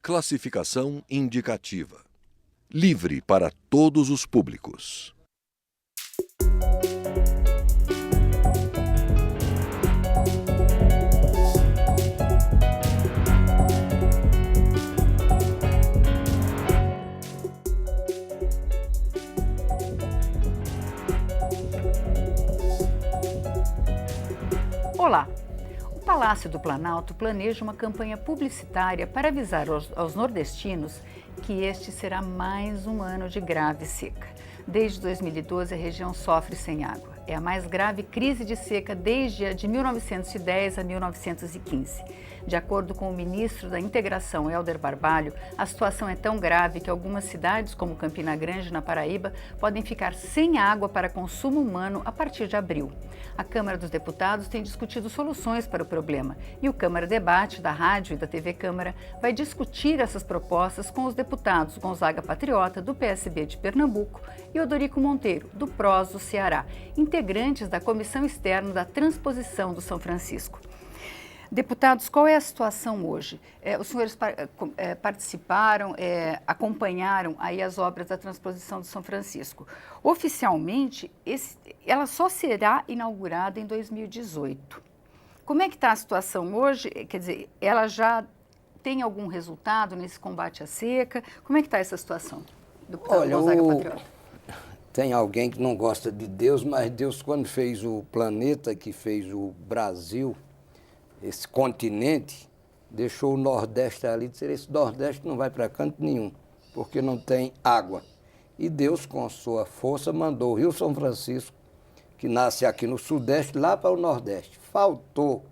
Classificação indicativa. Livre para todos os públicos. Olá! O Palácio do Planalto planeja uma campanha publicitária para avisar aos nordestinos que este será mais um ano de grave seca. Desde 2012, a região sofre sem água. É a mais grave crise de seca desde a de 1910 a 1915. De acordo com o ministro da Integração, Hélder Barbalho, a situação é tão grave que algumas cidades, como Campina Grande, na Paraíba, podem ficar sem água para consumo humano a partir de abril. A Câmara dos Deputados tem discutido soluções para o problema e o Câmara Debate, da Rádio e da TV Câmara, vai discutir essas propostas com os deputados Gonzaga Patriota, do PSB de Pernambuco, e Odorico Monteiro, do PROS do Ceará, integrantes da Comissão Externa da Transposição do São Francisco. Deputados, qual é a situação hoje? Os senhores participaram, acompanharam aí as obras da transposição do São Francisco. Oficialmente, ela só será inaugurada em 2018. Como é que está a situação hoje? Quer dizer, ela já tem algum resultado nesse combate à seca? Como é que está essa situação? Deputado Gonzaga Patriota. Tem alguém que não gosta de Deus, mas Deus, quando fez o planeta, que fez o Brasil, esse continente, deixou o Nordeste ali, disse, esse Nordeste não vai para canto nenhum, porque não tem água. E Deus, com sua força, mandou o Rio São Francisco, que nasce aqui no Sudeste, lá para o Nordeste. Faltou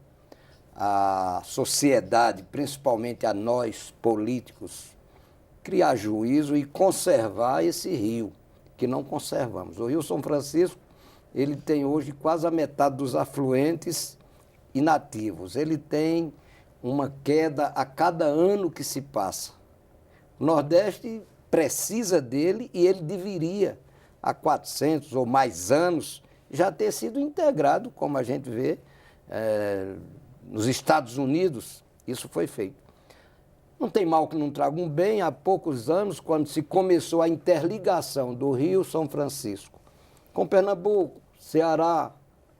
a sociedade, principalmente a nós, políticos, criar juízo e conservar esse rio, que não conservamos. O Rio São Francisco, ele tem hoje quase a metade dos afluentes inativos. Ele tem uma queda a cada ano que se passa. O Nordeste precisa dele e ele deveria, há 400 ou mais anos, já ter sido integrado, como a gente vê, nos Estados Unidos, isso foi feito. Não tem mal que não traga um bem. Há poucos anos, quando se começou a interligação do Rio São Francisco com Pernambuco, Ceará,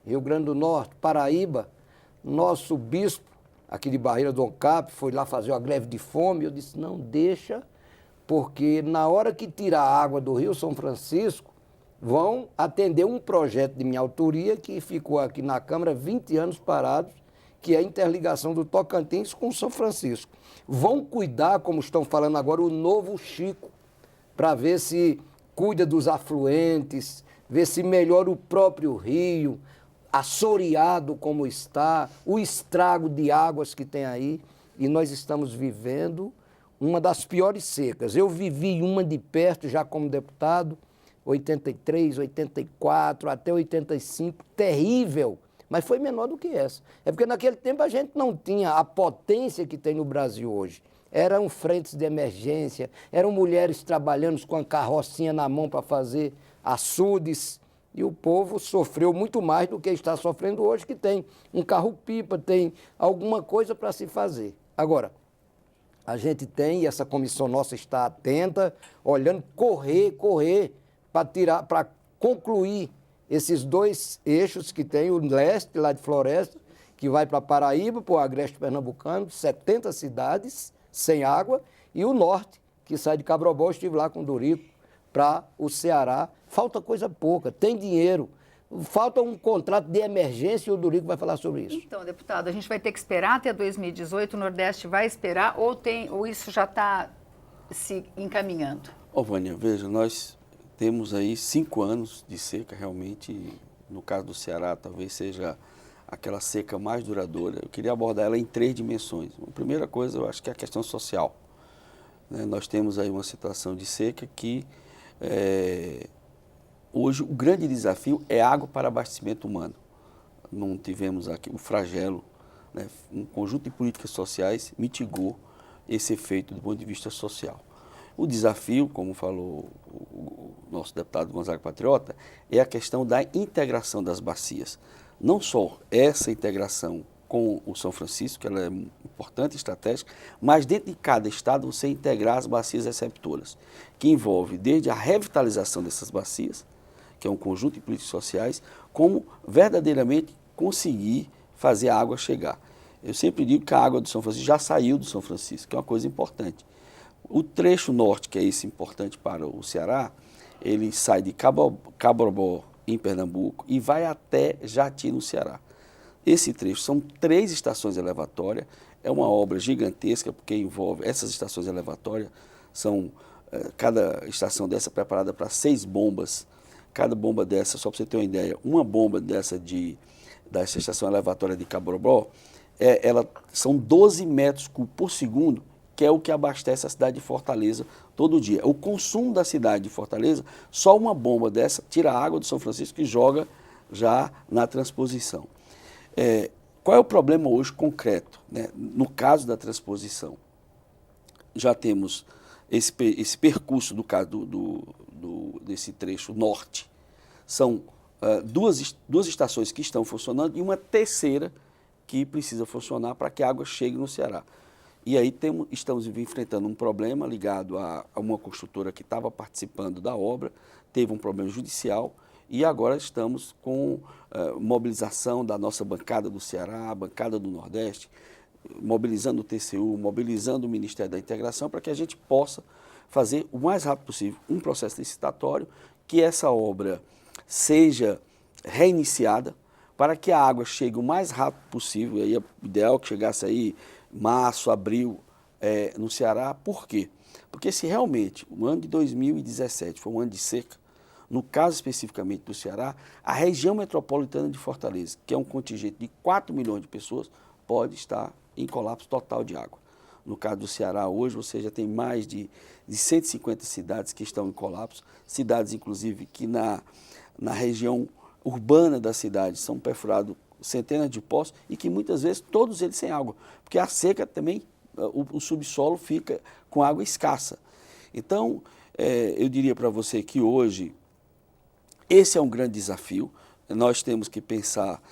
Rio Grande do Norte, Paraíba, nosso bispo, aqui de Barreira do Oncap, foi lá fazer uma greve de fome. Eu disse, não deixa, porque na hora que tirar a água do Rio São Francisco, vão atender um projeto de minha autoria que ficou aqui na Câmara 20 anos parados, que é a interligação do Tocantins com o São Francisco. Vão cuidar, como estão falando agora, o novo Chico, para ver se cuida dos afluentes, ver se melhora o próprio rio, assoreado como está, o estrago de águas que tem aí, e nós estamos vivendo uma das piores secas. Eu vivi uma de perto já como deputado, 83, 84, até 85, terrível, mas foi menor do que essa. É porque naquele tempo a gente não tinha a potência que tem no Brasil hoje. Eram frentes de emergência, eram mulheres trabalhando com a carrocinha na mão para fazer açudes, e o povo sofreu muito mais do que está sofrendo hoje, que tem um carro-pipa, tem alguma coisa para se fazer. Agora, a gente tem, e essa comissão nossa está atenta, olhando, correr para concluir esses dois eixos que tem, o leste, lá de Floresta, que vai para Paraíba, para o Agreste Pernambucano, 70 cidades sem água, e o norte, que sai de Cabrobó, estive lá com o Dorico, para o Ceará. Falta coisa pouca, tem dinheiro, falta um contrato de emergência e o Dorico vai falar sobre isso. Então, deputado, a gente vai ter que esperar até 2018, o Nordeste vai esperar ou isso já está se encaminhando? Vânia, veja, nós temos aí 5 anos de seca, realmente, no caso do Ceará, talvez seja aquela seca mais duradoura. Eu queria abordar ela em 3 dimensões. A primeira coisa, eu acho que é a questão social. Nós temos aí uma situação de seca que hoje o grande desafio é água para abastecimento humano. Não tivemos aqui o flagelo, um conjunto de políticas sociais mitigou esse efeito do ponto de vista social. O desafio, como falou o nosso deputado Gonzaga Patriota, é a questão da integração das bacias. Não só essa integração com o São Francisco, que ela é importante e estratégica, mas dentro de cada estado você integrar as bacias receptoras, que envolve desde a revitalização dessas bacias, que é um conjunto de políticas sociais, como verdadeiramente conseguir fazer a água chegar. Eu sempre digo que a água do São Francisco já saiu do São Francisco, que é uma coisa importante. O trecho norte, que é esse importante para o Ceará, ele sai de Cabrobó, em Pernambuco, e vai até Jati, no Ceará. Esse trecho são 3 estações elevatórias, é uma obra gigantesca, porque envolve essas estações elevatórias, cada estação dessa é preparada para 6 bombas, cada bomba dessa, só para você ter uma ideia, uma bomba dessa dessa estação elevatória de Cabrobó, são 12 metros cúbicos por segundo, que é o que abastece a cidade de Fortaleza todo dia. O consumo da cidade de Fortaleza, só uma bomba dessa tira a água do São Francisco e joga já na transposição. Qual é o problema hoje concreto, né? No caso da transposição? Já temos esse percurso do caso desse trecho norte. São duas estações que estão funcionando e uma terceira que precisa funcionar para que a água chegue no Ceará. E aí estamos enfrentando um problema ligado a uma construtora que estava participando da obra, teve um problema judicial, e agora estamos com mobilização da nossa bancada do Ceará, a bancada do Nordeste, mobilizando o TCU, mobilizando o Ministério da Integração, para que a gente possa fazer o mais rápido possível um processo licitatório, que essa obra seja reiniciada, para que a água chegue o mais rápido possível, e aí é ideal que chegasse aí março, abril, no Ceará. Por quê? Porque se realmente o ano de 2017 foi um ano de seca, no caso especificamente do Ceará, a região metropolitana de Fortaleza, que é um contingente de 4 milhões de pessoas, pode estar em colapso total de água. No caso do Ceará, hoje, você já tem mais de 150 cidades que estão em colapso, cidades, inclusive, que na região urbana da cidade são perfurados centenas de poços e que muitas vezes todos eles sem água, porque a seca também, o subsolo fica com água escassa. Então, eu diria para você que hoje esse é um grande desafio. Nós temos que pensar,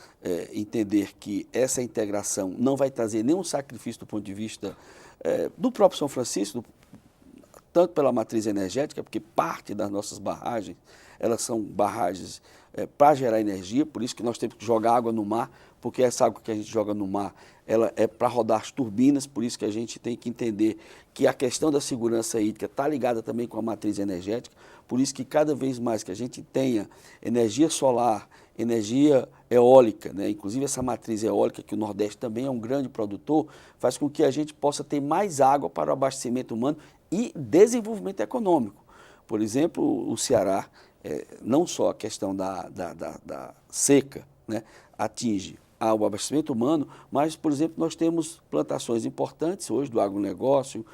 entender que essa integração não vai trazer nenhum sacrifício do ponto de vista do próprio São Francisco, tanto pela matriz energética, porque parte das nossas barragens, elas são barragens para gerar energia, por isso que nós temos que jogar água no mar, porque essa água que a gente joga no mar, ela é para rodar as turbinas, por isso que a gente tem que entender que a questão da segurança hídrica está ligada também com a matriz energética, por isso que cada vez mais que a gente tenha energia solar, energia eólica, né? Inclusive essa matriz eólica, que o Nordeste também é um grande produtor, faz com que a gente possa ter mais água para o abastecimento humano e desenvolvimento econômico. Por exemplo, o Ceará, não só a questão da seca, né, atinge ao abastecimento humano, mas, por exemplo, nós temos plantações importantes hoje do agronegócio,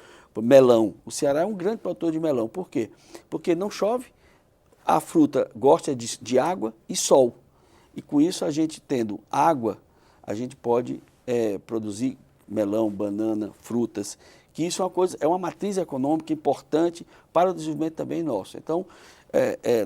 melão. O Ceará é um grande produtor de melão. Por quê? Porque não chove, a fruta gosta de água e sol. E com isso, a gente tendo água, a gente pode produzir melão, banana, frutas, que isso é uma matriz econômica importante para o desenvolvimento também nosso. Então,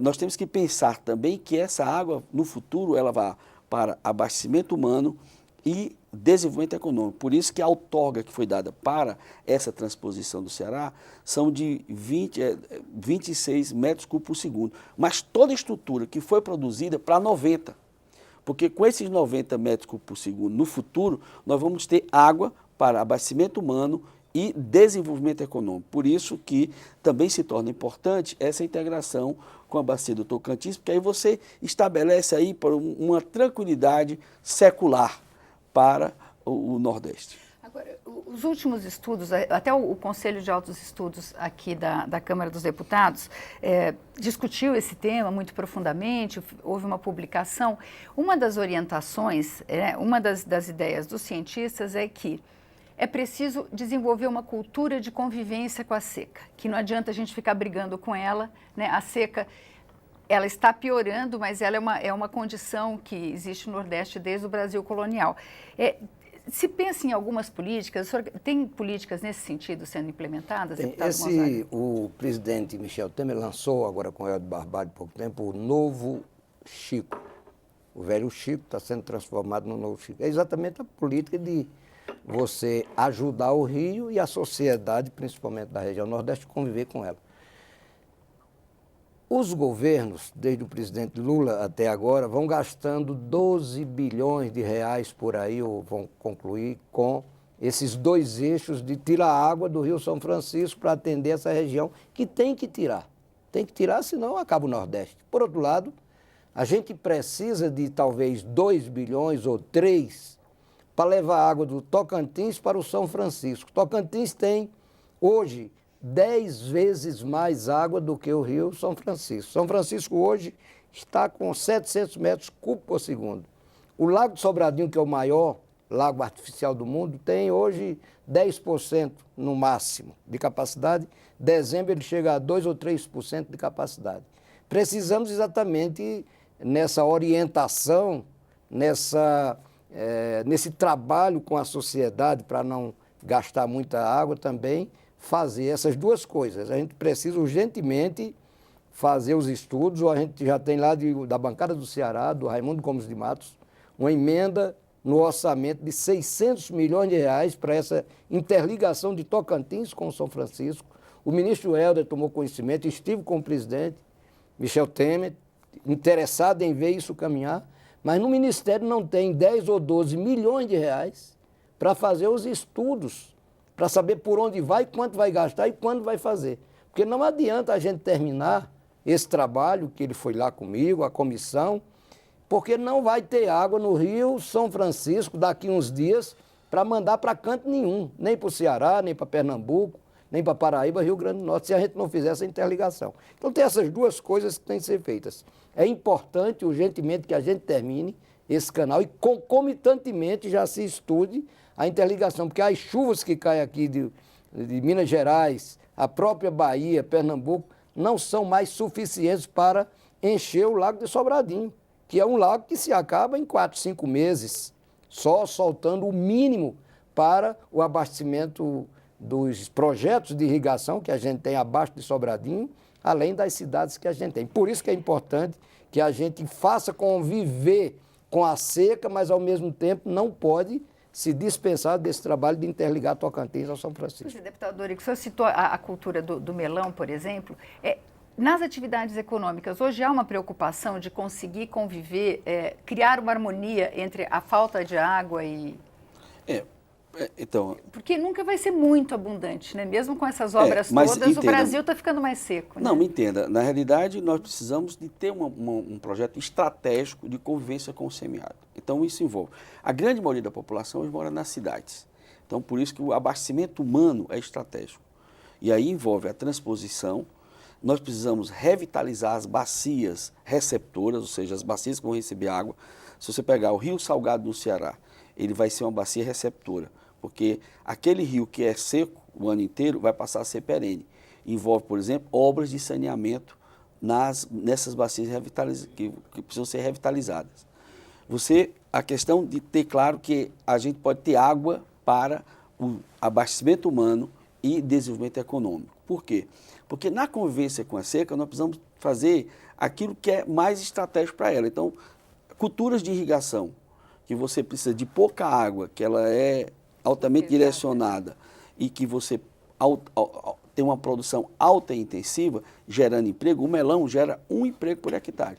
nós temos que pensar também que essa água, no futuro, ela vai para abastecimento humano e desenvolvimento econômico. Por isso que a outorga que foi dada para essa transposição do Ceará são de 26 metros cúbicos por segundo. Mas toda a estrutura que foi produzida para 90. Porque com esses 90 metros cúbicos por segundo, no futuro, nós vamos ter água para abastecimento humano e desenvolvimento econômico. Por isso que também se torna importante essa integração com a bacia do Tocantins, porque aí você estabelece aí uma tranquilidade secular para o Nordeste. Agora, os últimos estudos, até o Conselho de Altos Estudos aqui da Câmara dos Deputados discutiu esse tema muito profundamente, houve uma publicação. Uma das orientações, uma das ideias dos cientistas é que é preciso desenvolver uma cultura de convivência com a seca, que não adianta a gente ficar brigando com ela, né? A seca, ela está piorando, mas ela é uma condição que existe no Nordeste desde o Brasil colonial. Se pensa em algumas políticas, tem políticas nesse sentido sendo implementadas, deputado Mozart? O presidente Michel Temer lançou agora com o Hélio Barbalho há pouco tempo o Novo Chico. O velho Chico está sendo transformado no novo Chico. É exatamente a política de você ajudar o Rio e a sociedade, principalmente da região Nordeste, conviver com ela. Os governos, desde o presidente Lula até agora, vão gastando 12 bilhões de reais por aí, ou vão concluir com esses dois eixos de tirar água do Rio São Francisco para atender essa região, que tem que tirar. Tem que tirar, senão acaba o Nordeste. Por outro lado, a gente precisa de talvez 2 bilhões ou 3 para levar água do Tocantins para o São Francisco. Tocantins tem, hoje, 10 vezes mais água do que o Rio São Francisco. São Francisco hoje está com 700 metros cúbicos por segundo. O Lago de Sobradinho, que é o maior lago artificial do mundo, tem hoje 10% no máximo de capacidade. Em dezembro ele chega a 2 ou 3% de capacidade. Precisamos exatamente nessa orientação, nesse trabalho com a sociedade para não gastar muita água também, fazer essas duas coisas. A gente precisa urgentemente fazer os estudos, ou a gente já tem lá da bancada do Ceará, do Raimundo Gomes de Matos, uma emenda no orçamento de 600 milhões de reais para essa interligação de Tocantins com São Francisco. O ministro Helder tomou conhecimento, estive com o presidente Michel Temer, interessado em ver isso caminhar, mas no Ministério não tem 10 ou 12 milhões de reais para fazer os estudos, para saber por onde vai, quanto vai gastar e quando vai fazer. Porque não adianta a gente terminar esse trabalho, que ele foi lá comigo, a comissão, porque não vai ter água no Rio São Francisco daqui uns dias para mandar para canto nenhum, nem para o Ceará, nem para Pernambuco, nem para Paraíba, Rio Grande do Norte, se a gente não fizer essa interligação. Então tem essas duas coisas que têm que ser feitas. É importante, urgentemente, que a gente termine esse canal e concomitantemente já se estude a interligação, porque as chuvas que caem aqui de Minas Gerais, a própria Bahia, Pernambuco, não são mais suficientes para encher o Lago de Sobradinho, que é um lago que se acaba em 4, 5 meses, só soltando o mínimo para o abastecimento dos projetos de irrigação que a gente tem abaixo de Sobradinho, além das cidades que a gente tem. Por isso que é importante que a gente faça conviver com a seca, mas ao mesmo tempo não pode se dispensar desse trabalho de interligar Tocantins ao São Francisco. Pois é, deputado Dorico, o senhor citou a cultura do melão, por exemplo. Nas atividades econômicas, hoje há uma preocupação de conseguir conviver, criar uma harmonia entre a falta de água e... Então... Porque nunca vai ser muito abundante, né? Mesmo com essas obras todas, entenda, o Brasil está ficando mais seco. Não, né? me entenda. Na realidade, nós precisamos de ter um projeto estratégico de convivência com o semiárido. Então, isso envolve... A grande maioria da população hoje mora nas cidades. Então, por isso que o abastecimento humano é estratégico. E aí envolve a transposição. Nós precisamos revitalizar as bacias receptoras, ou seja, as bacias que vão receber água. Se você pegar o Rio Salgado do Ceará, ele vai ser uma bacia receptora, porque aquele rio que é seco o ano inteiro vai passar a ser perene. Envolve, por exemplo, obras de saneamento nessas bacias que precisam ser revitalizadas. A questão de ter claro que a gente pode ter água para o abastecimento humano e desenvolvimento econômico. Por quê? Porque na convivência com a seca, nós precisamos fazer aquilo que é mais estratégico para ela. Então, culturas de irrigação, que você precisa de pouca água, que ela é altamente direcionada e que você tem uma produção alta e intensiva, gerando emprego, o melão gera 1 emprego por hectare.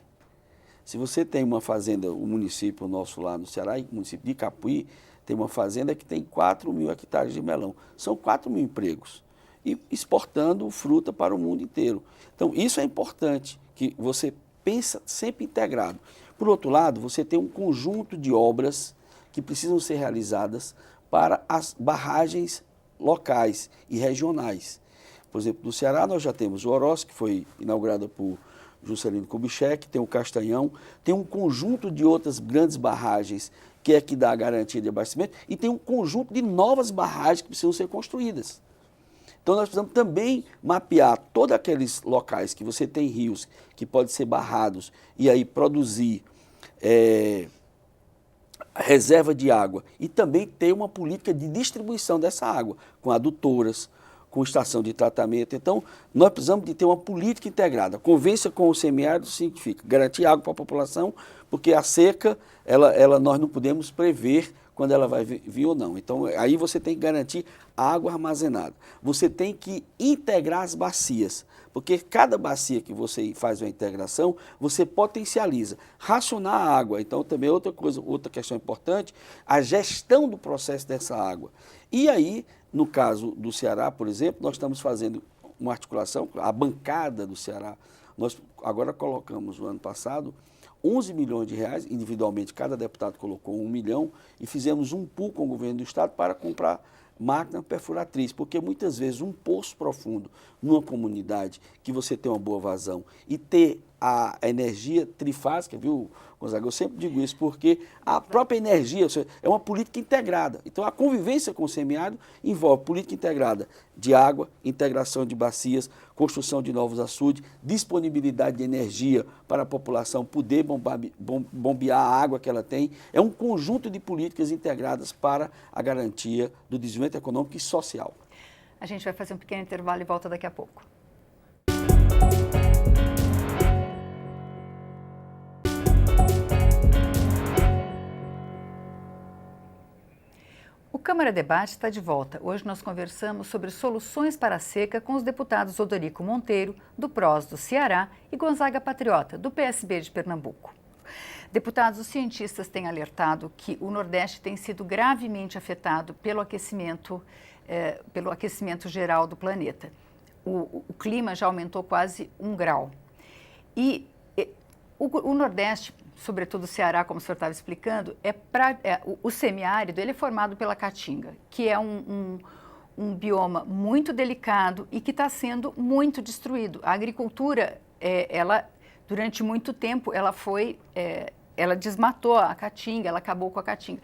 Se você tem uma fazenda, o município nosso lá no Ceará, o município de Capuí, tem uma fazenda que tem 4 mil hectares de melão. São 4 mil empregos. E exportando fruta para o mundo inteiro. Então, isso é importante, que você pensa sempre integrado. Por outro lado, você tem um conjunto de obras que precisam ser realizadas para as barragens locais e regionais. Por exemplo, no Ceará nós já temos o Oroz, que foi inaugurada por Juscelino Kubitschek, tem o Castanhão, tem um conjunto de outras grandes barragens que é que dá a garantia de abastecimento e tem um conjunto de novas barragens que precisam ser construídas. Então, nós precisamos também mapear todos aqueles locais que você tem rios que podem ser barrados e aí produzir reserva de água e também ter uma política de distribuição dessa água, com adutoras, com estação de tratamento. Então, nós precisamos de ter uma política integrada. Convivência com o semiárido significa garantir água para a população, porque a seca, nós não podemos prever quando ela vai vir ou não. Então, aí você tem que garantir a água armazenada. Você tem que integrar as bacias, porque cada bacia que você faz uma integração, você potencializa. Racionar a água, então também outra coisa, outra questão importante, a gestão do processo dessa água. E aí, no caso do Ceará, por exemplo, nós estamos fazendo uma articulação, a bancada do Ceará, nós agora colocamos no ano passado 11 milhões de reais, individualmente cada deputado colocou 1 milhão e fizemos um pool com o governo do estado para comprar máquina perfuratriz, porque muitas vezes um poço profundo numa comunidade que você tem uma boa vazão e ter a energia trifásica, viu, Gonzaga? Eu sempre digo isso, porque a própria energia é uma política integrada. Então, a convivência com o semiárido envolve política integrada de água, integração de bacias, construção de novos açudes, disponibilidade de energia para a população poder bombear a água que ela tem. É um conjunto de políticas integradas para a garantia do desenvolvimento econômico e social. A gente vai fazer um pequeno intervalo e volta daqui a pouco. O Câmara Debate está de volta. Hoje nós conversamos sobre soluções para a seca com os deputados Odorico Monteiro, do PROS do Ceará, e Gonzaga Patriota, do PSB de Pernambuco. Deputados, os cientistas têm alertado que o Nordeste tem sido gravemente afetado pelo aquecimento geral do planeta. O clima já aumentou quase 1 grau. E o Nordeste, sobretudo o Ceará, como o senhor estava explicando, o semiárido ele é formado pela caatinga, que é um bioma muito delicado e que está sendo muito destruído. A agricultura, durante muito tempo, ela desmatou a caatinga, ela acabou com a caatinga.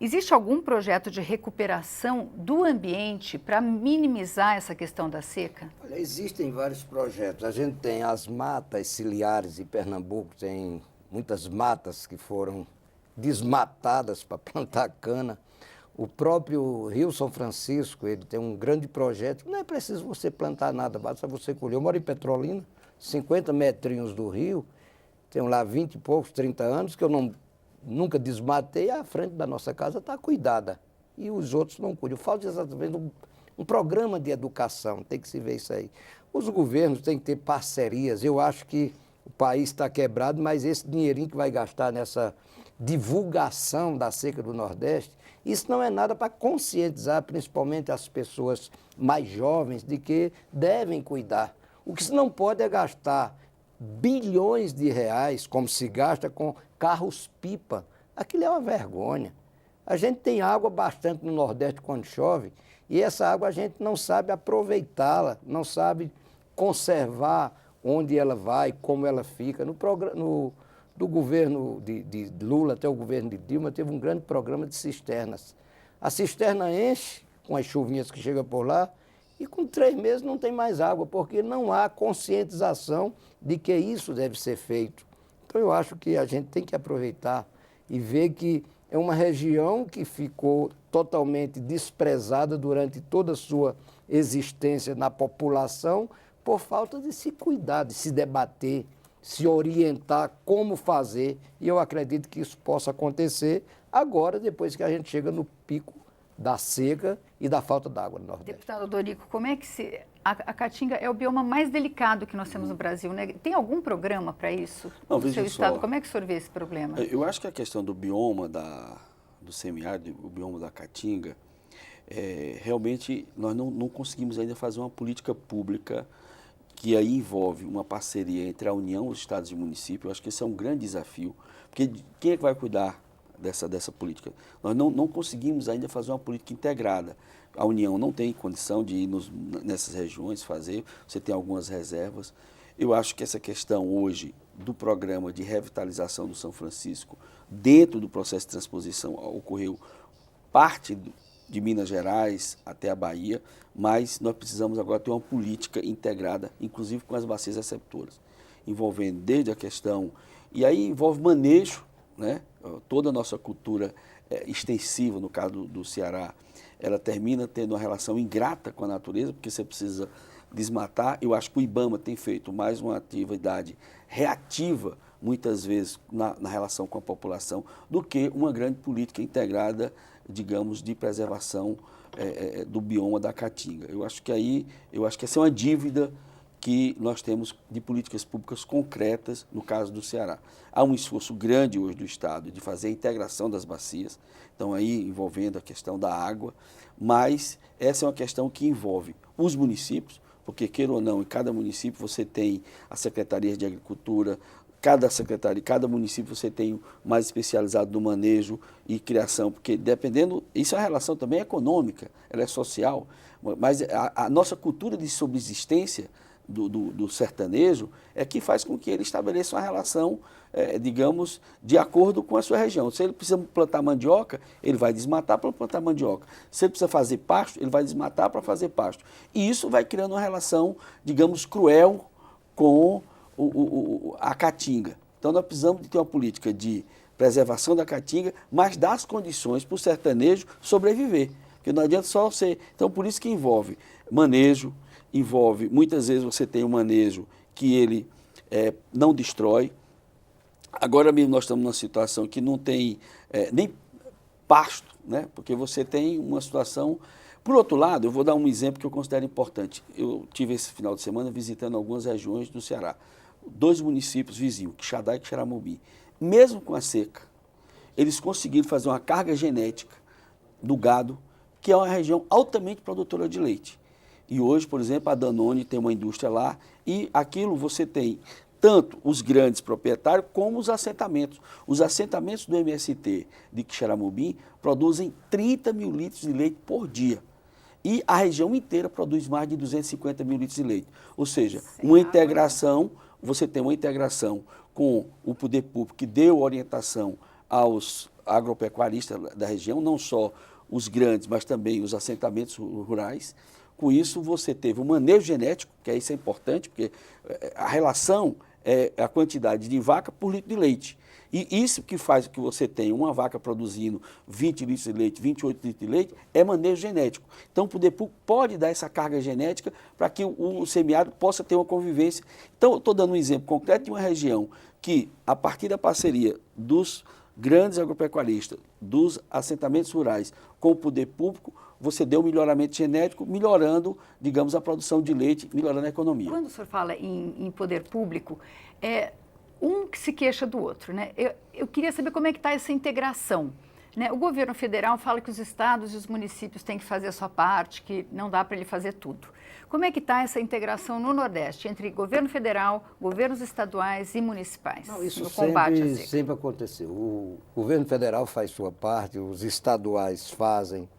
Existe algum projeto de recuperação do ambiente para minimizar essa questão da seca? Olha, existem vários projetos. A gente tem as matas ciliares em Pernambuco, tem muitas matas que foram desmatadas para plantar cana. O próprio Rio São Francisco, ele tem um grande projeto. Não é preciso você plantar nada, basta você colher. Eu moro em Petrolina, 50 metrinhos do rio, tenho lá 20 e poucos, 30 anos, que eu nunca desmatei, a frente da nossa casa está cuidada. E os outros não cuidam. Falta exatamente um programa de educação, tem que se ver isso aí. Os governos têm que ter parcerias. Eu acho que o país está quebrado, mas esse dinheirinho que vai gastar nessa divulgação da seca do Nordeste, isso não é nada para conscientizar, principalmente as pessoas mais jovens, de que devem cuidar. O que se não pode é gastar bilhões de reais, como se gasta com carros-pipa. Aquilo é uma vergonha. A gente tem água bastante no Nordeste quando chove, e essa água a gente não sabe aproveitá-la, não sabe conservar onde ela vai, como ela fica. Do governo de Lula até o governo de Dilma, teve um grande programa de cisternas. A cisterna enche com as chuvinhas que chegam por lá e com 3 meses não tem mais água, porque não há conscientização de que isso deve ser feito. Então eu acho que a gente tem que aproveitar e ver que é uma região que ficou totalmente desprezada durante toda a sua existência na população, por falta de se cuidar, de se debater, se orientar como fazer. E eu acredito que isso possa acontecer agora, depois que a gente chega no pico da seca e da falta d'água no Nordeste. Deputado Odorico, como é que a caatinga é o bioma mais delicado que nós temos no Brasil, né? Tem algum programa para isso? Não, no seu estado, só. Como é que o senhor vê esse problema? Eu acho que a questão do bioma do semiárido, o bioma da caatinga, realmente nós não conseguimos ainda fazer uma política pública que aí envolve uma parceria entre a União, os estados e municípios. Eu acho que esse é um grande desafio, porque quem é que vai cuidar dessa política? Nós não conseguimos ainda fazer uma política integrada. A União não tem condição de ir nessas regiões fazer, você tem algumas reservas. Eu acho que essa questão hoje do programa de revitalização do São Francisco, dentro do processo de transposição, ocorreu parte de Minas Gerais até a Bahia, mas nós precisamos agora ter uma política integrada, inclusive com as bacias receptoras, envolvendo desde a questão, e aí envolve manejo, né? Toda a nossa cultura extensiva, no caso do Ceará, ela termina tendo uma relação ingrata com a natureza, porque você precisa desmatar. Eu acho que o IBAMA tem feito mais uma atividade reativa, muitas vezes, na relação com a população, do que uma grande política integrada, digamos, de preservação do bioma da Caatinga. Eu acho que essa é uma dívida que nós temos de políticas públicas concretas no caso do Ceará. Há um esforço grande hoje do Estado de fazer a integração das bacias, então aí envolvendo a questão da água, mas essa é uma questão que envolve os municípios, porque queira ou não, em cada município você tem a Secretaria de Agricultura, cada secretaria, cada município você tem mais especializado no manejo e criação, porque dependendo, isso é uma relação também econômica, ela é social, mas a nossa cultura de subsistência do sertanejo é que faz com que ele estabeleça uma relação, digamos, de acordo com a sua região. Se ele precisa plantar mandioca, ele vai desmatar para plantar mandioca. Se ele precisa fazer pasto, ele vai desmatar para fazer pasto. E isso vai criando uma relação, digamos, cruel com a Caatinga. Então nós precisamos de ter uma política de preservação da Caatinga, mas dar as condições para o sertanejo sobreviver. Porque não adianta só você... Então por isso que envolve manejo, envolve, muitas vezes você tem um manejo que ele não destrói. Agora mesmo nós estamos numa situação que não tem nem pasto, né? Porque você tem uma situação... Por outro lado, eu vou dar um exemplo que eu considero importante. Eu tive esse final de semana visitando algumas regiões do Ceará. 2 municípios vizinhos, Quixadá e Quixeramobim. Mesmo com a seca, eles conseguiram fazer uma carga genética do gado, que é uma região altamente produtora de leite. E hoje, por exemplo, a Danone tem uma indústria lá e aquilo você tem tanto os grandes proprietários como os assentamentos. Os assentamentos do MST de Quixeramobim produzem 30 mil litros de leite por dia. E a região inteira produz mais de 250 mil litros de leite. Ou seja, uma integração, você tem uma integração com o poder público que deu orientação aos agropecuaristas da região, não só os grandes, mas também os assentamentos rurais. Com isso, você teve um manejo genético, que isso é importante, porque a relação é a quantidade de vaca por litro de leite. E isso que faz que você tenha uma vaca produzindo 20 litros de leite, 28 litros de leite, é manejo genético. Então, o poder público pode dar essa carga genética para que o semiárido possa ter uma convivência. Então, eu estou dando um exemplo concreto de uma região que, a partir da parceria dos grandes agropecuaristas, dos assentamentos rurais com o poder público, você deu um melhoramento genético, melhorando, digamos, a produção de leite, melhorando a economia. Quando o senhor fala em poder público, um que se queixa do outro, né? Eu queria saber como é que está essa integração, né? O governo federal fala que os estados e os municípios têm que fazer a sua parte, que não dá para ele fazer tudo. Como é que está essa integração no Nordeste, entre governo federal, governos estaduais e municipais, isso no combate à seca? sempre aconteceu. O governo federal faz sua parte, os estaduais fazem,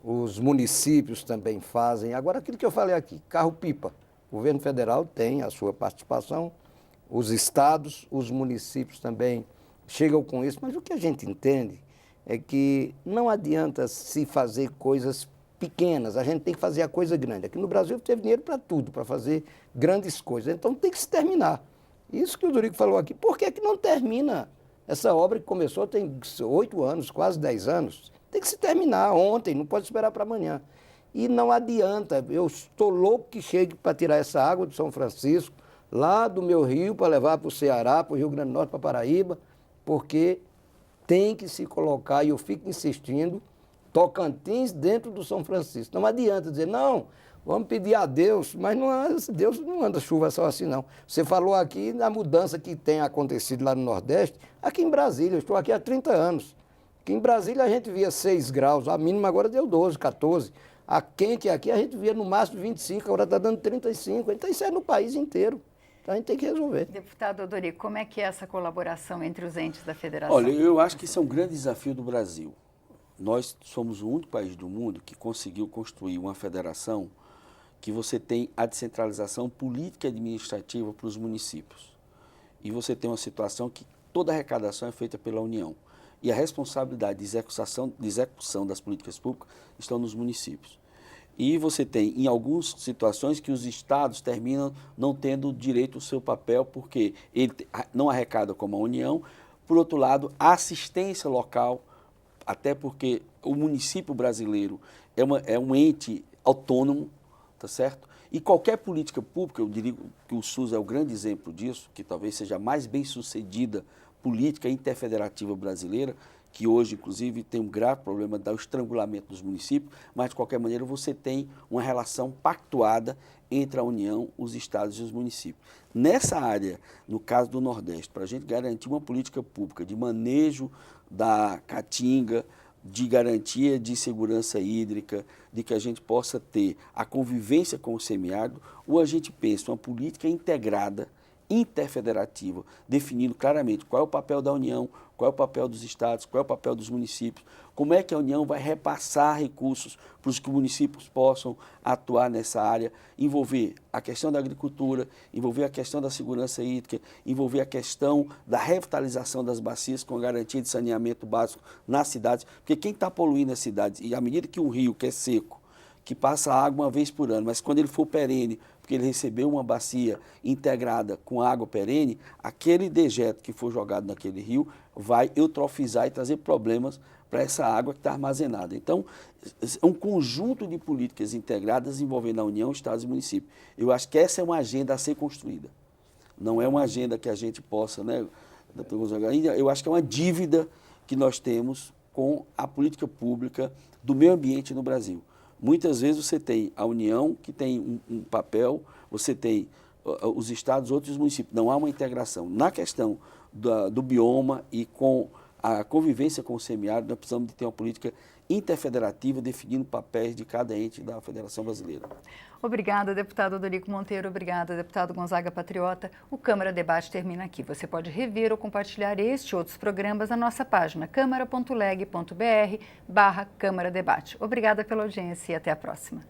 os municípios também fazem. Agora, aquilo que eu falei aqui, carro-pipa. O governo federal tem a sua participação, os estados, os municípios também chegam com isso, mas o que a gente entende é que não adianta se fazer coisas pequenas, a gente tem que fazer a coisa grande. Aqui no Brasil teve dinheiro para tudo, para fazer grandes coisas, então tem que se terminar. Isso que o Dorico falou aqui, por que não termina essa obra que começou tem 8 anos, quase 10 anos? Tem que se terminar ontem, não pode esperar para amanhã. E não adianta, eu estou louco que chegue para tirar essa água do São Francisco, lá do meu rio, para levar para o Ceará, para o Rio Grande do Norte, para Paraíba, porque tem que se colocar, e eu fico insistindo, Tocantins dentro do São Francisco. Não adianta dizer, não, vamos pedir a Deus, mas Deus não manda chuva só assim, não. Você falou aqui da mudança que tem acontecido lá no Nordeste, aqui em Brasília, eu estou aqui há 30 anos. Aqui em Brasília a gente via 6 graus, a mínima agora deu 12, 14. A quente aqui a gente via no máximo 25, agora está dando 35. Então isso é no país inteiro. Então a gente tem que resolver. Deputado Odorico, como é que é essa colaboração entre os entes da federação? Olha, eu acho que isso é um grande desafio do Brasil. Nós somos o único país do mundo que conseguiu construir uma federação que você tem a descentralização política e administrativa para os municípios. E você tem uma situação que toda a arrecadação é feita pela União. E a responsabilidade de execução das políticas públicas estão nos municípios. E você tem, em algumas situações, que os estados terminam não tendo direito ao seu papel, porque ele não arrecada como a União. Por outro lado, a assistência local, até porque o município brasileiro é um ente autônomo, tá certo? E qualquer política pública, eu diria que o SUS é o grande exemplo disso, que talvez seja a mais bem-sucedida política interfederativa brasileira, que hoje, inclusive, tem um grave problema do estrangulamento dos municípios, mas, de qualquer maneira, você tem uma relação pactuada entre a União, os estados e os municípios. Nessa área, no caso do Nordeste, para a gente garantir uma política pública de manejo da caatinga, de garantia de segurança hídrica, de que a gente possa ter a convivência com o semiárido, ou a gente pensa uma política integrada, interfederativa, definindo claramente qual é o papel da União, qual é o papel dos estados, qual é o papel dos municípios, como é que a União vai repassar recursos para os que os municípios possam atuar nessa área, envolver a questão da agricultura, envolver a questão da segurança hídrica, envolver a questão da revitalização das bacias com a garantia de saneamento básico nas cidades, porque quem está poluindo as cidades, e à medida que um rio que é seco, que passa água uma vez por ano, mas quando ele for perene, porque ele recebeu uma bacia integrada com água perene, aquele dejeto que for jogado naquele rio vai eutrofizar e trazer problemas para essa água que está armazenada. Então, é um conjunto de políticas integradas envolvendo a União, Estados e municípios. Eu acho que essa é uma agenda a ser construída. Não é uma agenda que a gente possa, né? Eu acho que é uma dívida que nós temos com a política pública do meio ambiente no Brasil. Muitas vezes você tem a União, que tem um papel, você tem os estados, outros municípios. Não há uma integração. Na questão do bioma e com a convivência com o semiárido, nós precisamos de ter uma política interfederativa definindo papéis de cada ente da Federação Brasileira. Obrigada, deputado Odorico Monteiro. Obrigada, deputado Gonzaga Patriota. O Câmara Debate termina aqui. Você pode rever ou compartilhar este e outros programas na nossa página câmara.leg.br/Câmara Debate. Obrigada pela audiência e até a próxima.